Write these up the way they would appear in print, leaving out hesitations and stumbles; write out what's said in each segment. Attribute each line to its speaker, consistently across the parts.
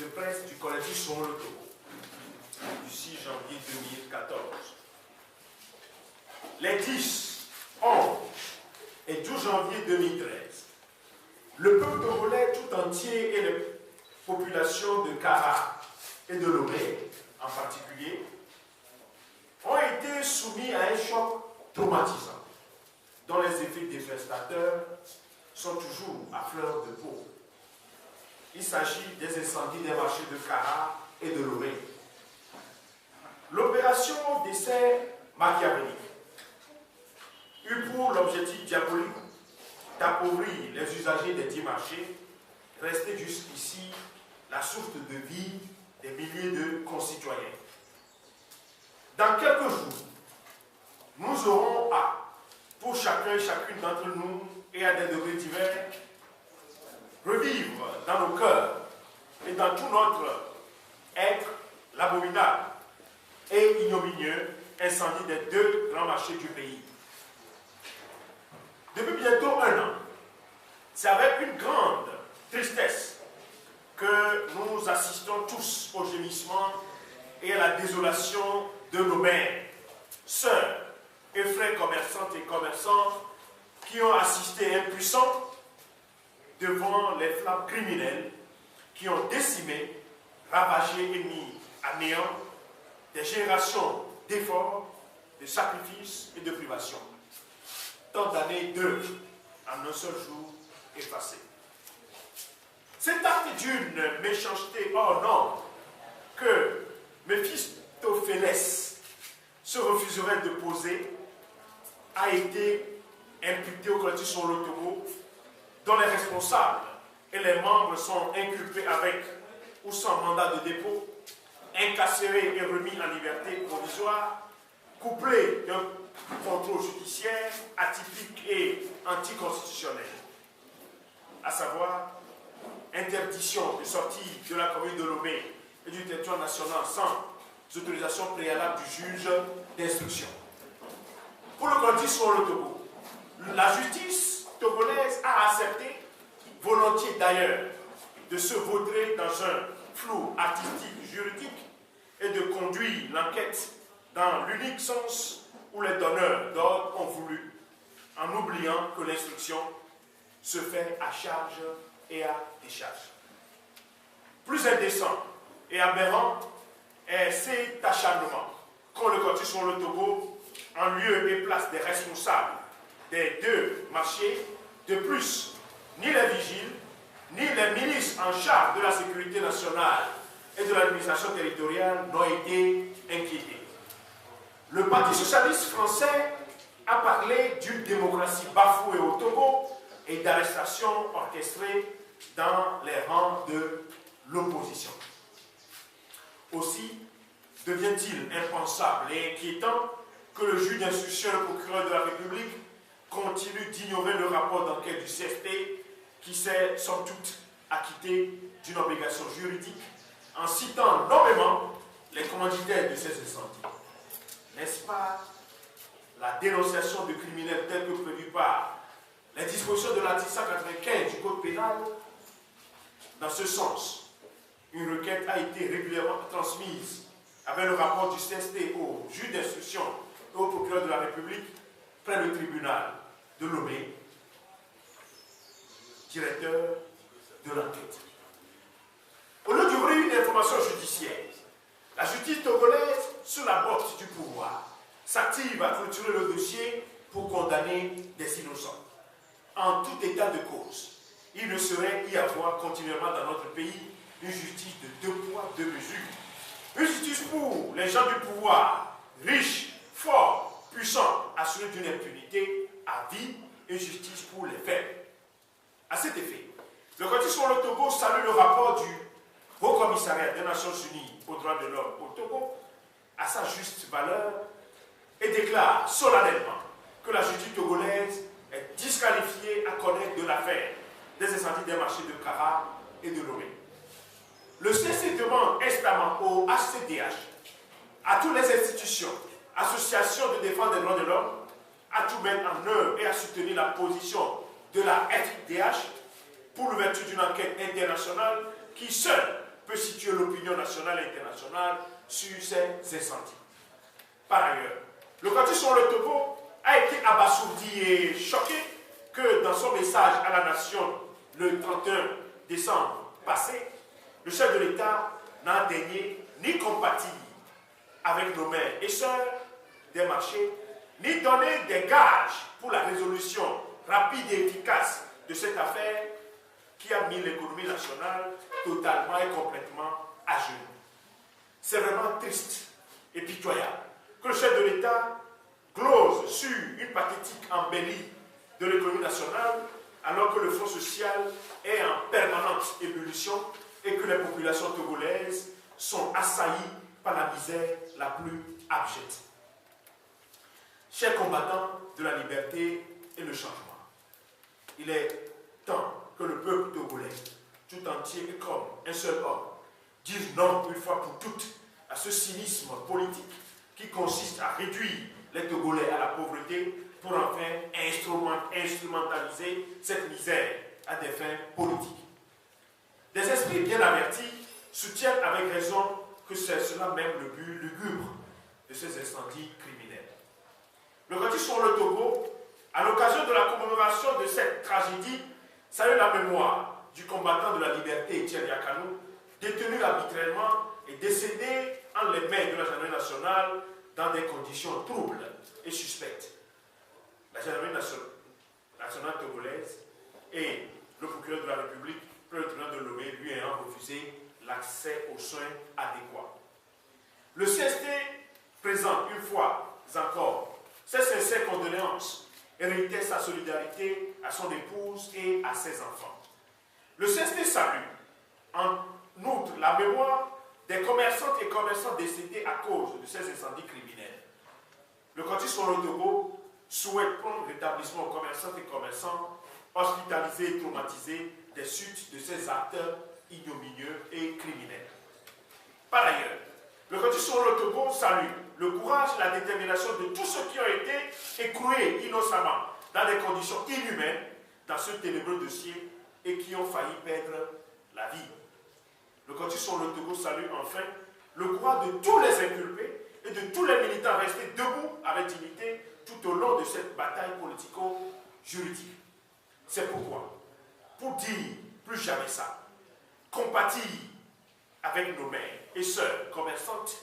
Speaker 1: de presse du collectif Sauvons le Togo, du 6 janvier 2014. Les 10, 11 et 12 janvier 2013, le peuple togolais tout entier et les populations de Kara et de Lomé en particulier ont été soumis à un choc traumatisant dont les effets dévastateurs sont toujours à fleur de peau. Il s'agit des incendies des marchés de Kara et de Lomé. L'opération d'essai machiavélique eut pour l'objectif diabolique d'appauvrir les usagers des 10 marchés, restés jusqu'ici la source de vie des milliers de concitoyens. Dans quelques jours, nous aurons pour chacun et chacune d'entre nous, et à des degrés divers, revivre dans nos cœurs et dans tout notre être l'abominable et ignominieux incendie des 2 grands marchés du pays. Depuis bientôt 1 an, c'est avec une grande tristesse que nous assistons tous au gémissement et à la désolation de nos mères, sœurs et frères commerçantes et commerçants qui ont assisté impuissants devant les flammes criminelles qui ont décimé, ravagé et mis à néant des générations d'efforts, de sacrifices et de privations. Tant d'années d'œuvre en un seul jour effacées. Cet acte d'une méchanceté hors norme que Méphistophélès se refuserait de poser a été imputé au collectif Sauvons le Togo, dont les responsables et les membres sont inculpés avec ou sans mandat de dépôt, incarcérés et remis en liberté provisoire, couplés d'un contrôle judiciaire atypique et anticonstitutionnel, à savoir interdiction de sortie de la commune de Lomé et du territoire national sans autorisation préalable du juge d'instruction. Pour le collectif Sauvons le Togo, la justice togolaise a accepté, volontiers d'ailleurs, de se vautrer dans un flou artistique juridique et de conduire l'enquête dans l'unique sens où les donneurs d'ordre ont voulu, en oubliant que l'instruction se fait à charge et à décharge. Plus indécent et aberrant est cet acharnement qu'ont le collectif Sauvons le Togo en lieu et place des responsables des 2 marchés. De plus, ni les vigiles, ni les ministres en charge de la sécurité nationale et de l'administration territoriale n'ont été inquiétés. Le Parti socialiste français a parlé d'une démocratie bafouée au Togo et d'arrestations orchestrées dans les rangs de l'opposition. Aussi devient-il impensable et inquiétant que le juge d'instruction et le procureur de la République continuent d'ignorer le rapport d'enquête du CFT qui s'est, somme toute, acquitté d'une obligation juridique en citant nommément les commanditaires de ces incendies. N'est-ce pas la dénonciation de criminels tels que prévus par les dispositions de l'article 195 du Code pénal? Dans ce sens, une requête a été régulièrement transmise avec le rapport du CST au juge d'instruction et au procureur de la République près le tribunal de Lomé, directeur de l'enquête. Au lieu d'ouvrir une information judiciaire, la justice togolaise, sous la botte du pouvoir, s'active à clôturer le dossier pour condamner des innocents. En tout état de cause, il ne saurait y avoir continuellement dans notre pays une justice de 2 poids, 2 mesures. Une justice pour les gens du pouvoir, riches, forts, puissants, assurés d'une impunité à vie, et justice pour les faibles. À cet effet, le collectif Sauvons le Togo salue le rapport du Haut Commissariat des Nations Unies aux droits de l'homme au Togo à sa juste valeur et déclare solennellement que la justice togolaise est disqualifiée à connaître de l'affaire des incendies des marchés de Kara et de Lomé. Le CC demande instamment au HCDH, à toutes les institutions, associations de défense des droits de l'homme, à tout mettre en œuvre et à soutenir la position de la FDH pour l'ouverture d'une enquête internationale qui seule peut situer nationale et internationale sur ces incendies. Par ailleurs, le quartier sur le Togo a été abasourdi et choqué que dans son message à la nation le 31 décembre passé, le chef de l'État n'a daigné ni compatir avec nos mères et sœurs des marchés, ni donner des gages pour la résolution rapide et efficace de cette affaire qui a mis l'économie nationale totalement et complètement à genoux. C'est vraiment triste et pitoyable que le chef de l'État glose sur une pathétique embellie de l'économie nationale alors que le Fonds social est en permanente ébullition et que les populations togolaises sont assaillies par la misère la plus abjecte. Chers combattants de la liberté et le changement, il est temps que le peuple togolais, tout entier et comme un seul homme, dise non une fois pour toutes à ce cynisme politique qui consiste à réduire les Togolais à la pauvreté pour enfin instrumentaliser cette misère à des fins politiques. Des esprits bien avertis soutiennent avec raison que c'est cela même le but lugubre de ces incendies criminels. Le quartier sur le Togo, à l'occasion de la commémoration de cette tragédie, salue la mémoire du combattant de la liberté Etienne Yakanou, détenu arbitrairement et décédé en les mains de la gendarmerie nationale dans des conditions troubles et suspectes. La gendarmerie nationale togolaise et le procureur de la République, le tribunal de Lomé, lui ayant refusé l'accès aux soins adéquats. Le CST présente une fois encore ses sincères condoléances et réitère sa solidarité à son épouse et à ses enfants. Le CST salue en outre la mémoire des commerçantes et commerçants décédés à cause de ces incendies criminels. Le quartier sur le Togo souhaite prendre rétablissement aux commerçantes et commerçants hospitalisés et traumatisés des suites de ces actes ignominieux et criminels. Par ailleurs, le quartier sur le Togo salue le courage et la détermination de tous ceux qui ont été écroués innocemment dans des conditions inhumaines dans ce ténébreux dossier et qui ont failli perdre la vie. Le quartier sur le Togo salue enfin le courage de tous les inculpés et de tous les militants restés debout avec dignité tout au long de cette bataille politico-juridique. C'est pourquoi, pour dire plus jamais ça, compatir avec nos mères et sœurs commerçantes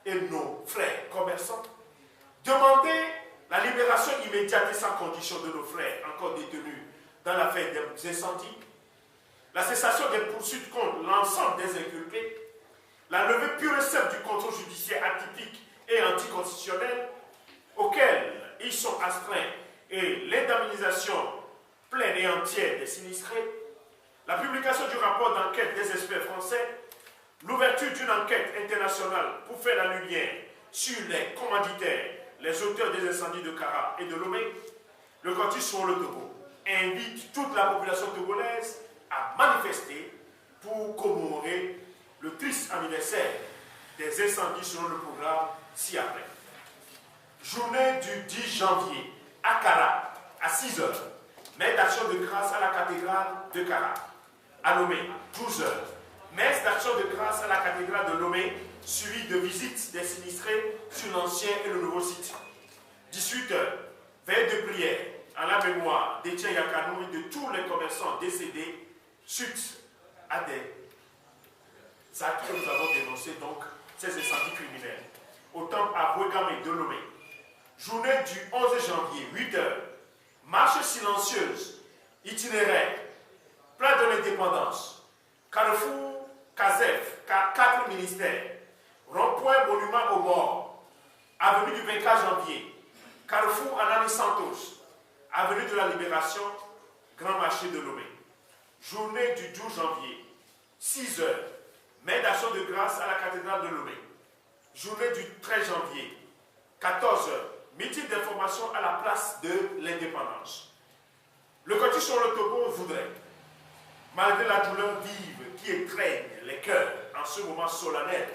Speaker 1: et nos frères commerçants, demander la libération immédiate et sans condition de nos frères encore détenus dans l'affaire des incendies, la cessation des poursuites contre l'ensemble des inculpés, la levée pure et simple du contrôle judiciaire atypique et anticonstitutionnel auquel ils sont astreints et l'indemnisation pleine et entière des sinistrés, la publication du rapport d'enquête des experts français, l'ouverture d'une enquête internationale pour faire la lumière sur les commanditaires, les auteurs des incendies de Kara et de Lomé, le quartier sur le Togo invite toute la population togolaise à manifester pour commémorer le triste anniversaire des incendies selon le programme ci-après. Journée du 10 janvier à Kara, à 6 h, messe d'action de grâce à la cathédrale de Kara. À Lomé, 12 h, messe d'action de grâce à la cathédrale de Lomé, suivie de visites des sinistrés sur l'ancien et le nouveau site. 18 h, veille de prière en la mémoire d'Etienne Yakanou et de tous les commerçants décédés suite à des actes que nous avons dénoncés, donc ces incendies criminels. Au temple à Ouégamé de Lomé. Journée du 11 janvier, 8 h, marche silencieuse, itinéraire, place de l'indépendance, Carrefour, Kazef, 4 ministères, rond-point monument aux morts, avenue du 24 janvier, Carrefour Anani Santos, avenue de la Libération, Grand Marché de Lomé. Journée du 12 janvier, 6 h, messe d'action de grâce à la cathédrale de Lomé. Journée du 13 janvier, 14 h, meeting d'information à la place de l'indépendance. Le quartier sur le Togo voudrait, malgré la douleur vive qui étreigne les cœurs en ce moment solennel,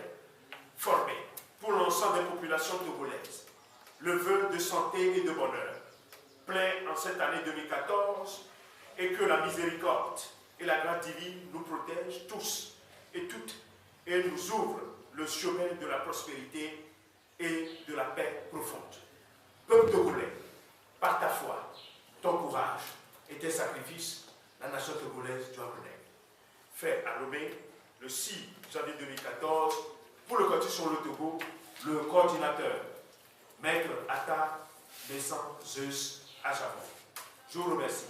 Speaker 1: former pour l'ensemble des populations togolaises le vœu de santé et de bonheur, plein en cette année 2014, et que la miséricorde et la grâce divine nous protègent tous et toutes, et nous ouvre le chemin de la prospérité et de la paix profonde. Peuple togolais, par ta foi, ton courage et tes sacrifices, la nation togolaise doit renaître. Fait à Lomé, le 6 janvier 2014, pour le cantique sur le Togo, le coordinateur, Maître Atta Bessan Zeus Ajavon. Je vous remercie.